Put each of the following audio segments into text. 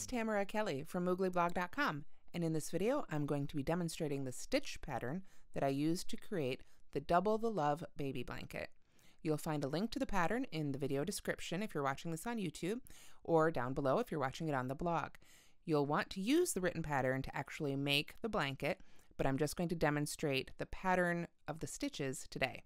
is Tamara Kelly from mooglyblog.com, and in this video I'm going to be demonstrating the stitch pattern that I used to create the Double the Love baby blanket. You'll find a link to the pattern in the video description if you're watching this on YouTube, or down below if you're watching it on the blog. You'll want to use the written pattern to actually make the blanket, but I'm just going to demonstrate the pattern of the stitches today.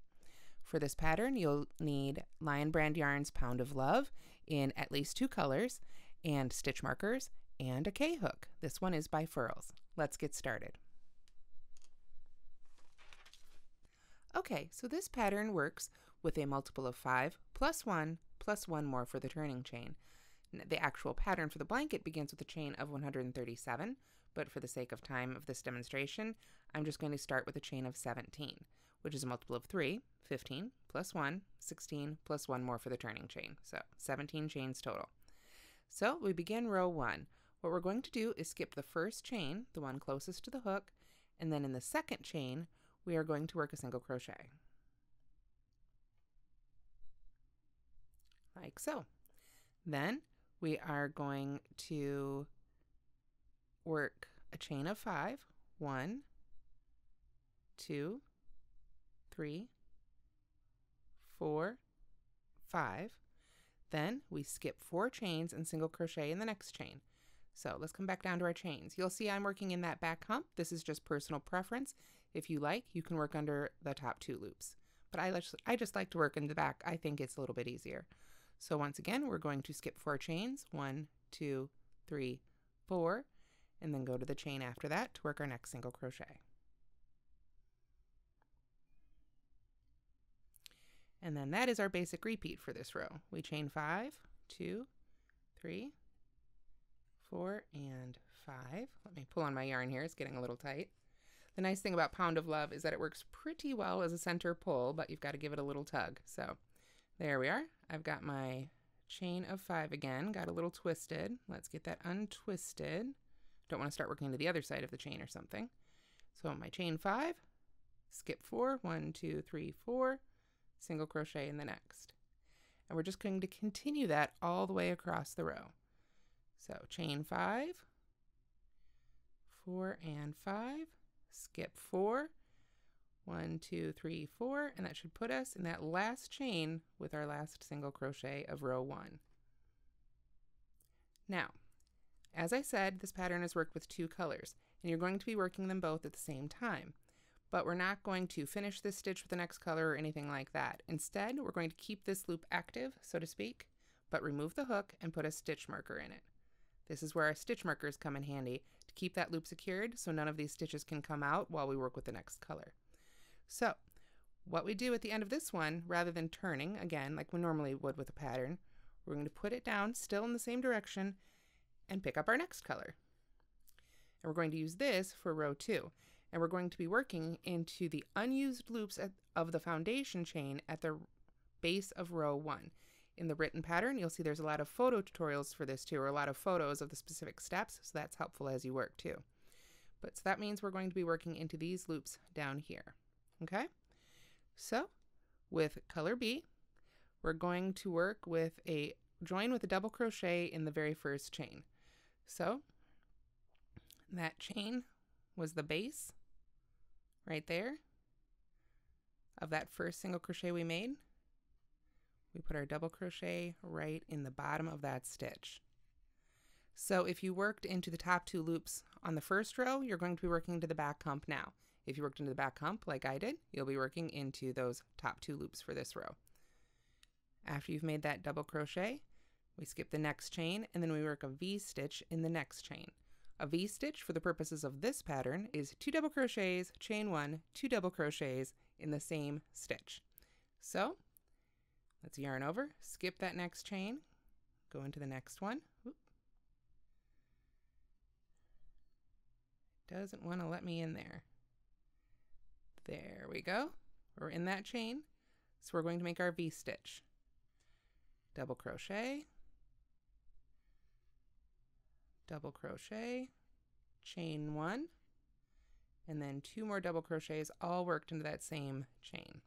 For this pattern, you'll need Lion Brand Yarn's Pound of Love in at least 2 colors, and stitch markers, and a K-hook. This one is by Furls. Let's get started. Okay, so this pattern works with a multiple of 5 plus 1 plus 1 more for the turning chain. The actual pattern for the blanket begins with a chain of 137, but for the sake of time of this demonstration, I'm just going to start with a chain of 17, which is a multiple of 3, 15, plus 1, 16, plus 1 more for the turning chain. So 17 chains total. So we begin row 1. What we're going to do is skip the first chain, the one closest to the hook, and then in the second chain, we are going to work a single crochet. Like so. Then we are going to work a chain of 5, 1, 2, 3, 4, 5. Then we skip 4 chains and single crochet in the next chain. So let's come back down to our chains. You'll see I'm working in that back hump. This is just personal preference. If you like, you can work under the top 2 loops. But I just like to work in the back. I think it's a little bit easier. So once again, we're going to skip 4 chains, 1, 2, 3, 4, and then go to the chain after that to work our next single crochet. And then that is our basic repeat for this row. We chain 5, 2, 3, 4, and 5. Let me pull on my yarn here, it's getting a little tight. The nice thing about Pound of Love is that it works pretty well as a center pull, but you've got to give it a little tug. So there we are. I've got my chain of 5 again, got a little twisted. Let's get that untwisted. Don't want to start working to the other side of the chain or something. So my chain 5, skip 4, 1, 2, 3, 4, single crochet in the next. And we're just going to continue that all the way across the row. So chain 5, 4 and 5, skip 4, 1, 2, 3, 4, and that should put us in that last chain with our last single crochet of row 1. Now, as I said, this pattern is worked with 2 colors, and you're going to be working them both at the same time. But we're not going to finish this stitch with the next color or anything like that. Instead, we're going to keep this loop active, so to speak, but remove the hook and put a stitch marker in it. This is where our stitch markers come in handy to keep that loop secured so none of these stitches can come out while we work with the next color. So what we do at the end of this one, rather than turning, again, like we normally would with a pattern, we're going to put it down still in the same direction and pick up our next color. And we're going to use this for row 2. And we're going to be working into the unused loops of the foundation chain at the base of row 1. In the written pattern, you'll see there's a lot of photo tutorials for this too, or a lot of photos of the specific steps, so that's helpful as you work too. But so that means we're going to be working into these loops down here. Okay? So with color B, we're going to work with a join with a double crochet in the very first chain. So that chain was the base right there of that first single crochet we made. We put our double crochet right in the bottom of that stitch. So if you worked into the top 2 loops on the first row, you're going to be working into the back hump now. If you worked into the back hump like I did, you'll be working into those top 2 loops for this row. After you've made that double crochet, we skip the next chain and then we work a V-stitch in the next chain. A V-stitch for the purposes of this pattern is 2 double crochets, chain 1, 2 double crochets in the same stitch. So let's yarn over, skip that next chain, go into the next one. Oop. Doesn't want to let me in there. There we go. We're in that chain. So we're going to make our V-stitch. Double crochet, double crochet, chain 1, and then 2 more double crochets all worked into that same chain.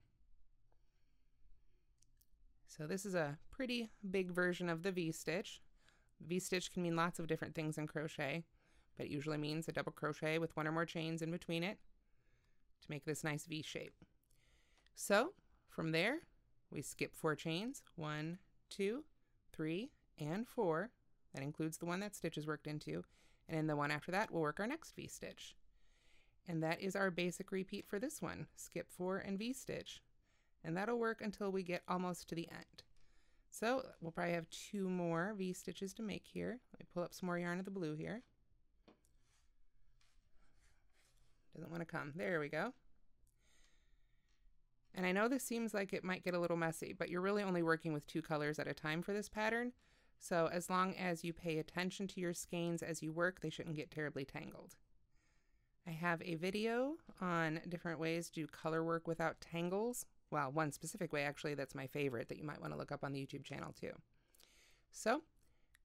So this is a pretty big version of the V-stitch. V-stitch can mean lots of different things in crochet, but it usually means a double crochet with one or more chains in between it to make this nice V shape. So from there, we skip 4 chains, 1, 2, 3, and 4. That includes the one that stitch is worked into, and in the one after that, we'll work our next V-stitch. And that is our basic repeat for this one, skip 4 and V-stitch. And that'll work until we get almost to the end. So we'll probably have 2 more V-stitches to make here. Let me pull up some more yarn of the blue here. Doesn't want to come. There we go. And I know this seems like it might get a little messy, but you're really only working with 2 colors at a time for this pattern. So as long as you pay attention to your skeins as you work, they shouldn't get terribly tangled. I have a video on different ways to do color work without tangles. Well, one specific way actually that's my favorite that you might want to look up on the YouTube channel too. So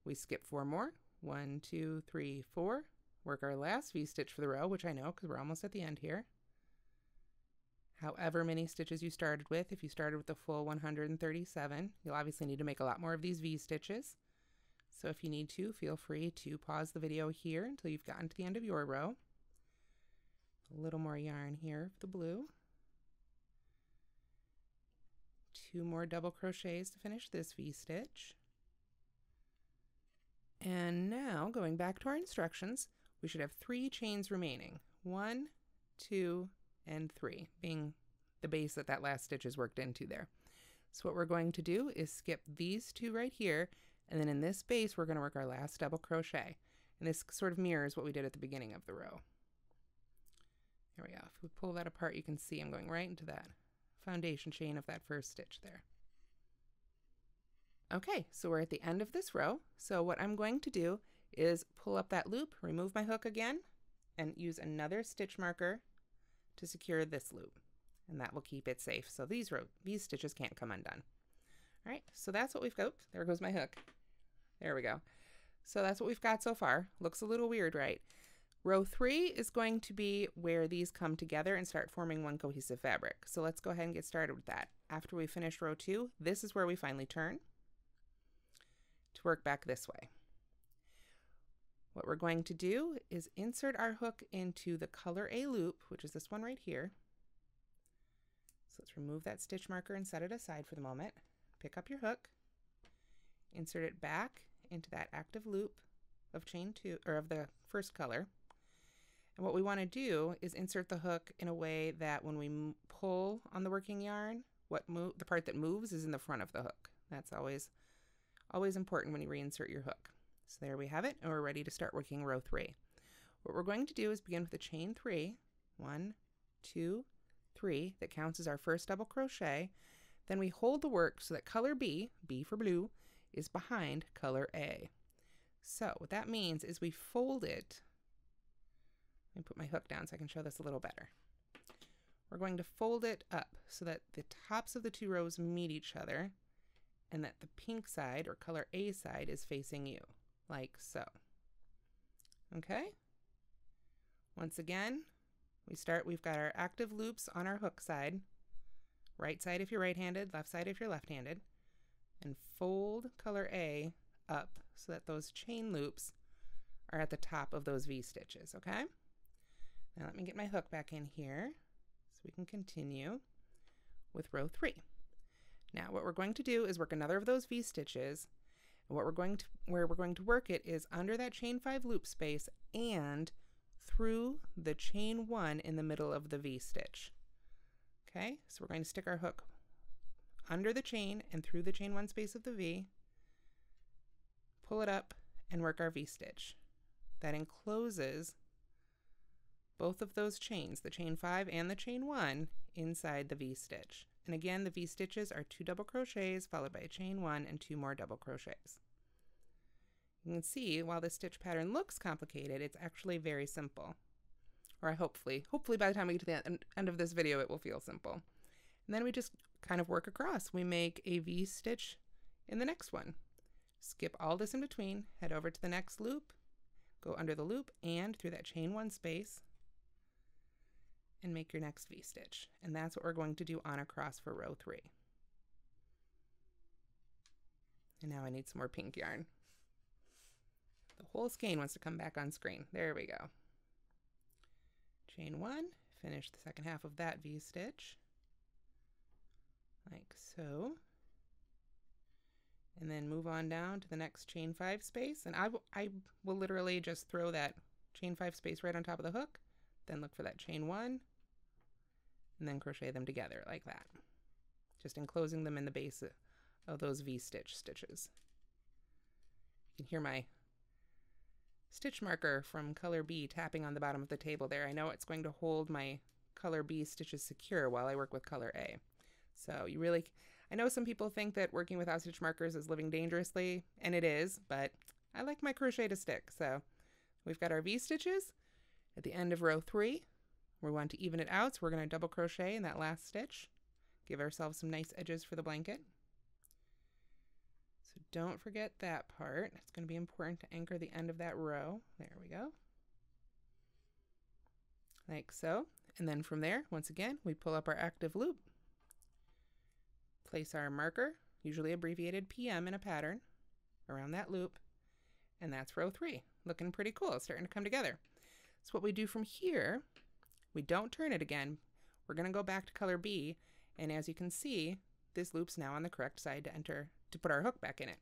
we skip 4 more. 1, 2, 3, 4. Work our last V-stitch for the row, which I know because we're almost at the end here. However many stitches you started with, if you started with the full 137, you'll obviously need to make a lot more of these V-stitches. So if you need to, feel free to pause the video here until you've gotten to the end of your row. A little more yarn here for the blue. 2 more double crochets to finish this V-stitch. And now, going back to our instructions, we should have 3 chains remaining. 1, 2, and 3, being the base that that last stitch is worked into there. So what we're going to do is skip these 2 right here, and then in this base we're going to work our last double crochet. And this sort of mirrors what we did at the beginning of the row. There we go. If we pull that apart, you can see I'm going right into that foundation chain of that first stitch there. Okay, so we're at the end of this row. So what I'm going to do is pull up that loop, remove my hook again, and use another stitch marker to secure this loop. And that will keep it safe. So these stitches can't come undone. All right, so that's what we've got. There goes my hook. There we go. So that's what we've got so far. Looks a little weird, right? Row 3 is going to be where these come together and start forming one cohesive fabric. So let's go ahead and get started with that. After we finish row 2, this is where we finally turn to work back this way. What we're going to do is insert our hook into the color A loop, which is this one right here. So let's remove that stitch marker and set it aside for the moment. Pick up your hook, insert it back into that active loop of chain 2, or of the first color. And what we want to do is insert the hook in a way that when we pull on the working yarn, the part that moves is in the front of the hook. That's always important when you reinsert your hook. So there we have it, and we're ready to start working row 3. What we're going to do is begin with a chain 3, 1, 2, 3, that counts as our first double crochet. Then we hold the work so that color B, B for blue, is behind color A. So what that means is we fold it. Let me put my hook down so I can show this a little better. We're going to fold it up so that the tops of the 2 rows meet each other and that the pink side, or color A side, is facing you, like so. Okay? Once again, we've got our active loops on our hook side, right side if you're right-handed, left side if you're left-handed, and fold color A up so that those chain loops are at the top of those V-stitches, okay? Now let me get my hook back in here so we can continue with row 3. Now what we're going to do is work another of those V-stitches, and where we're going to work it is under that chain 5 loop space and through the chain 1 in the middle of the V-stitch. Okay, so we're going to stick our hook under the chain and through the chain 1 space of the V, pull it up, and work our V-stitch. That encloses both of those chains, the chain 5 and the chain 1, inside the V-stitch. And again, the V-stitches are 2 double crochets followed by a chain 1 and 2 more double crochets. You can see while this stitch pattern looks complicated, it's actually very simple. Or hopefully by the time we get to the end of this video, it will feel simple. And then we just kind of work across. We make a V-stitch in the next one. Skip all this in between, head over to the next loop, go under the loop and through that chain 1 space, and make your next V-stitch. And that's what we're going to do on across for row 3. And now I need some more pink yarn. The whole skein wants to come back on screen. There we go. Chain 1, finish the second half of that V-stitch, like so. And then move on down to the next chain 5 space, and I will literally just throw that chain 5 space right on top of the hook, then look for that chain 1, and then crochet them together like that, just enclosing them in the base of those V-stitch stitches. You can hear my stitch marker from color B tapping on the bottom of the table there. I know it's going to hold my color B stitches secure while I work with color A. So you really, I know some people think that working without stitch markers is living dangerously, and it is, but I like my crochet to stick. So we've got our V stitches at the end of row 3. We want to even it out, so we're going to double crochet in that last stitch. Give ourselves some nice edges for the blanket. So don't forget that part. It's going to be important to anchor the end of that row. There we go. Like so. And then from there, once again, we pull up our active loop. Place our marker, usually abbreviated PM in a pattern, around that loop. And that's row 3. Looking pretty cool. It's starting to come together. So what we do from here, we don't turn it again. We're going to go back to color B. And as you can see, this loop's now on the correct side to put our hook back in it.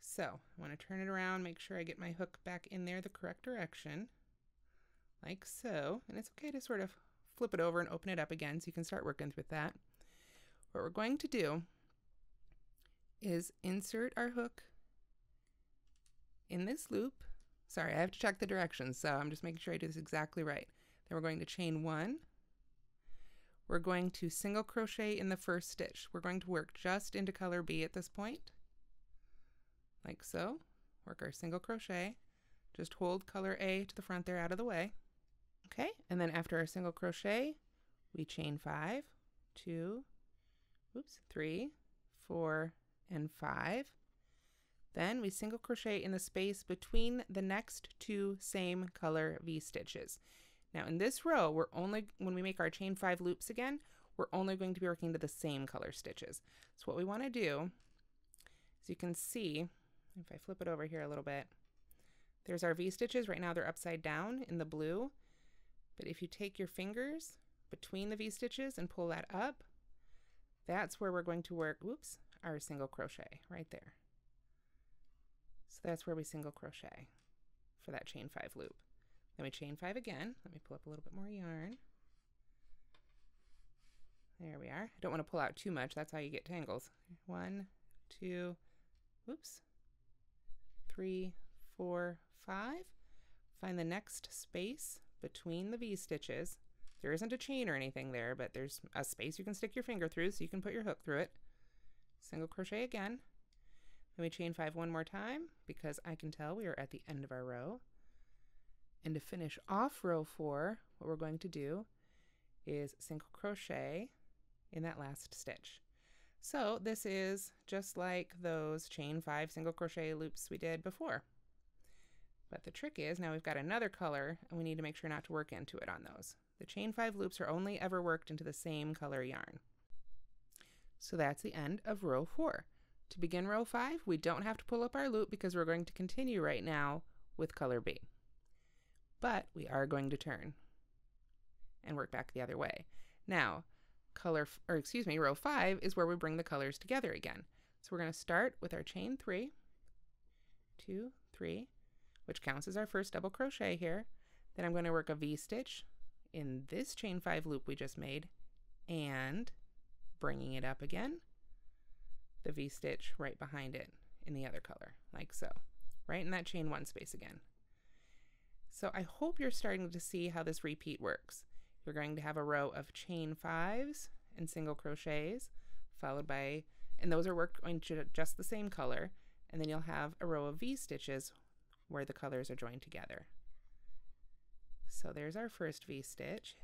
So I want to turn it around, make sure I get my hook back in there the correct direction, like so. And it's okay to sort of flip it over and open it up again so you can start working with that. What we're going to do is insert our hook in this loop. Sorry, I have to check the directions, so I'm just making sure I do this exactly right. Then we're going to chain 1. We're going to single crochet in the first stitch. We're going to work just into color B at this point, like so. Work our single crochet. Just hold color A to the front there out of the way. Okay, and then after our single crochet, we chain 5, 2, 3, 4, and 5. Then we single crochet in the space between the next 2 same color V stitches. Now in this row, when we make our chain 5 loops again, we're only going to be working to the same color stitches. So what we want to do, as you can see, if I flip it over here a little bit, there's our V stitches. Right now they're upside down in the blue. But if you take your fingers between the V stitches and pull that up, that's where we're going to work, our single crochet right there. So that's where we single crochet for that chain 5 loop. Then we chain 5 again. Let me pull up a little bit more yarn. There we are. I don't want to pull out too much. That's how you get tangles. 1, 2, 3, 4, 5. Find the next space between the V stitches. There isn't a chain or anything there, but there's a space you can stick your finger through so you can put your hook through it. Single crochet again. Then we chain 5 one more time because I can tell we are at the end of our row. And to finish off row 4, what we're going to do is single crochet in that last stitch. So this is just like those chain 5 single crochet loops we did before. But the trick is now we've got another color and we need to make sure not to work into it on those. The chain 5 loops are only ever worked into the same color yarn. So that's the end of row 4. To begin row 5, we don't have to pull up our loop because we're going to continue right now with color B. But we are going to turn and work back the other way. Now, row 5 is where we bring the colors together again. So we're going to start with our chain 3, 2, 3, which counts as our first double crochet here. Then I'm going to work a V-stitch in this chain 5 loop we just made and bringing it up again, the V-stitch right behind it in the other color, like so, right in that chain 1 space again. So I hope you're starting to see how this repeat works. You're going to have a row of chain 5s and single crochets, followed by, and those are worked into just the same color, and then you'll have a row of V-stitches where the colors are joined together. So there's our first V-stitch,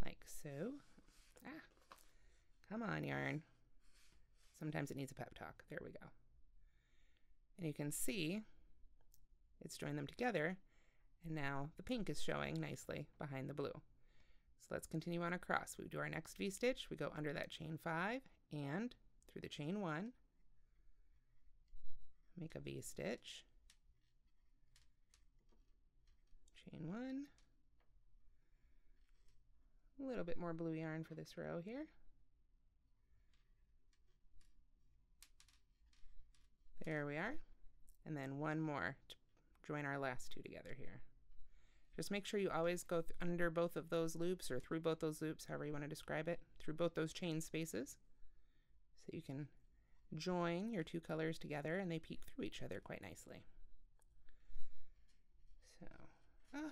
like so. Come on, yarn. Sometimes it needs a pep talk. There we go. And you can see it's joined them together, and now the pink is showing nicely behind the blue. So let's continue on across. We do our next V-stitch, we go under that chain 5 and through the chain 1, make a V-stitch, chain 1, a little bit more blue yarn for this row here. There we are. And then one more to join our last two together here. Just make sure you always go under both of those loops, or through both those loops, however you want to describe it, through both those chain spaces, so you can join your two colors together and they peek through each other quite nicely. So,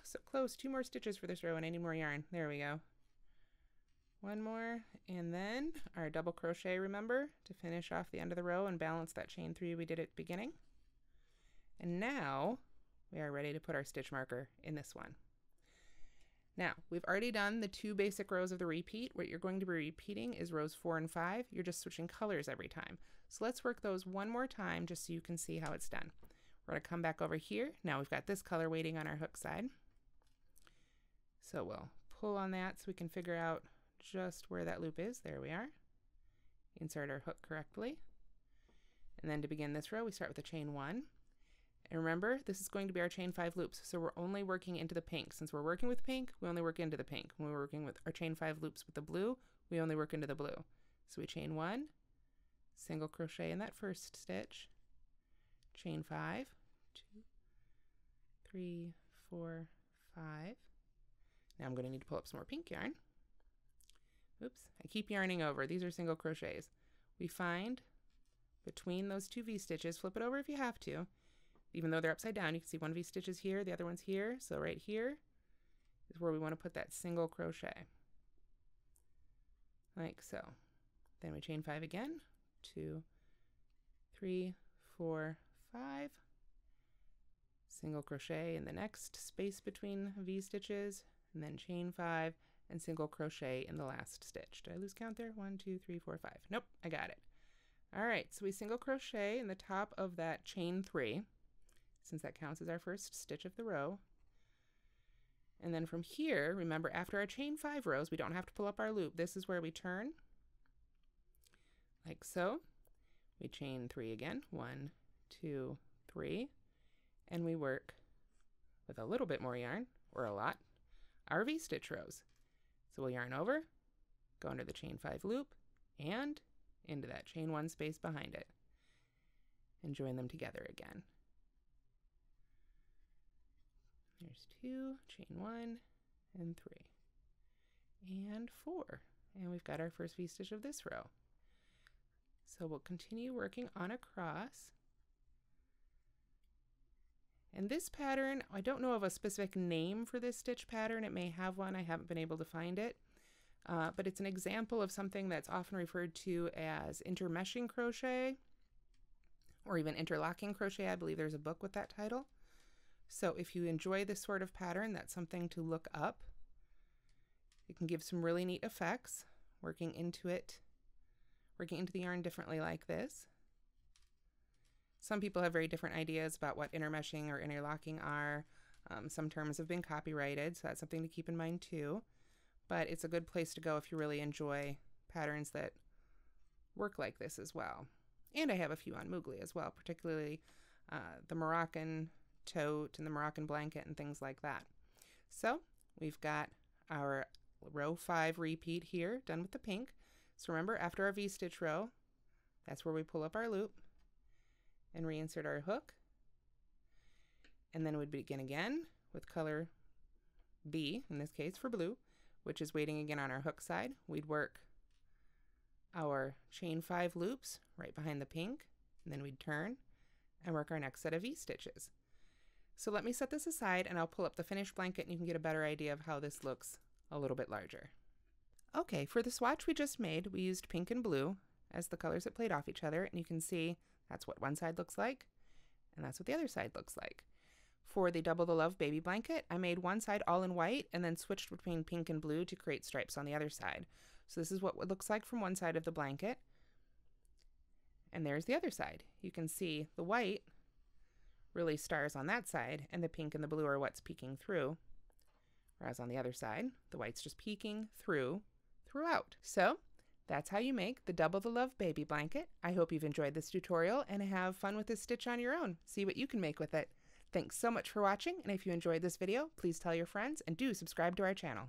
so close. 2 more stitches for this row and I need more yarn. There we go. One more, and then our double crochet, remember, to finish off the end of the row and balance that chain 3 we did at the beginning. And now we are ready to put our stitch marker in this one. Now, we've already done the 2 basic rows of the repeat. What you're going to be repeating is rows 4 and 5. You're just switching colors every time. So let's work those one more time just so you can see how it's done. We're going to come back over here. Now we've got this color waiting on our hook side. So we'll pull on that so we can figure out just where that loop is. There we are. Insert our hook correctly. And then to begin this row, we start with a chain 1. And remember, this is going to be our chain 5 loops, so we're only working into the pink. Since we're working with pink, we only work into the pink. When we're working with our chain 5 loops with the blue, we only work into the blue. So we chain 1, single crochet in that first stitch, chain 5, 2, 3, 4, 5. Now I'm going to need to pull up some more pink yarn. Oops, I keep yarning over. These are single crochets. We find between those 2 V-stitches, flip it over if you have to. Even though they're upside down, you can see one V-stitch is here, the other one's here. So right here is where we want to put that single crochet. Like so. Then we chain 5 again. 2, 3, 4, 5. Single crochet in the next space between V-stitches, and then chain 5 and single crochet in the last stitch. Did I lose count there? 1, 2, 3, 4, 5. Nope, I got it. All right, so we single crochet in the top of that chain 3. Since that counts as our first stitch of the row. And then from here, remember, after our chain 5 rows, we don't have to pull up our loop. This is where we turn, like so. We chain 3 again, 1, 2, 3, and we work with a little bit more yarn, or a lot, our V-stitch rows. So we'll yarn over, go under the chain 5 loop, and into that chain 1 space behind it, and join them together again. There's 2, chain 1, and 3, and 4. And we've got our first V-stitch of this row. So we'll continue working on across. And this pattern, I don't know of a specific name for this stitch pattern. It may have one. I haven't been able to find it. But it's an example of something that's often referred to as intermeshing crochet, or even interlocking crochet. I believe there's a book with that title. So if you enjoy this sort of pattern, that's something to look up. It can give some really neat effects, working into the yarn differently like this. Some people have very different ideas about what intermeshing or interlocking are. Some terms have been copyrighted, so that's something to keep in mind too. But it's a good place to go if you really enjoy patterns that work like this as well. And I have a few on Moogly as well, particularly the Moroccan tote and the Moroccan blanket and things like that. So we've got our row 5 repeat here done with the pink. So remember, after our V-stitch row, that's where we pull up our loop and reinsert our hook, and then we'd begin again with color B, in this case for blue, which is waiting again on our hook side. We'd work our chain 5 loops right behind the pink, and then we'd turn and work our next set of V-stitches. So let me set this aside and I'll pull up the finished blanket and you can get a better idea of how this looks a little bit larger. Okay, for the swatch we just made, we used pink and blue as the colors that played off each other, and you can see that's what one side looks like, and that's what the other side looks like. For the Double the Love baby blanket, I made one side all in white and then switched between pink and blue to create stripes on the other side. So this is what it looks like from one side of the blanket. And there's the other side. You can see the white really stars on that side, and the pink and the blue are what's peeking through. Whereas on the other side, the white's just peeking throughout. So that's how you make the Double the Love baby blanket. I hope you've enjoyed this tutorial and have fun with this stitch on your own. See what you can make with it. Thanks so much for watching, and if you enjoyed this video, please tell your friends and do subscribe to our channel.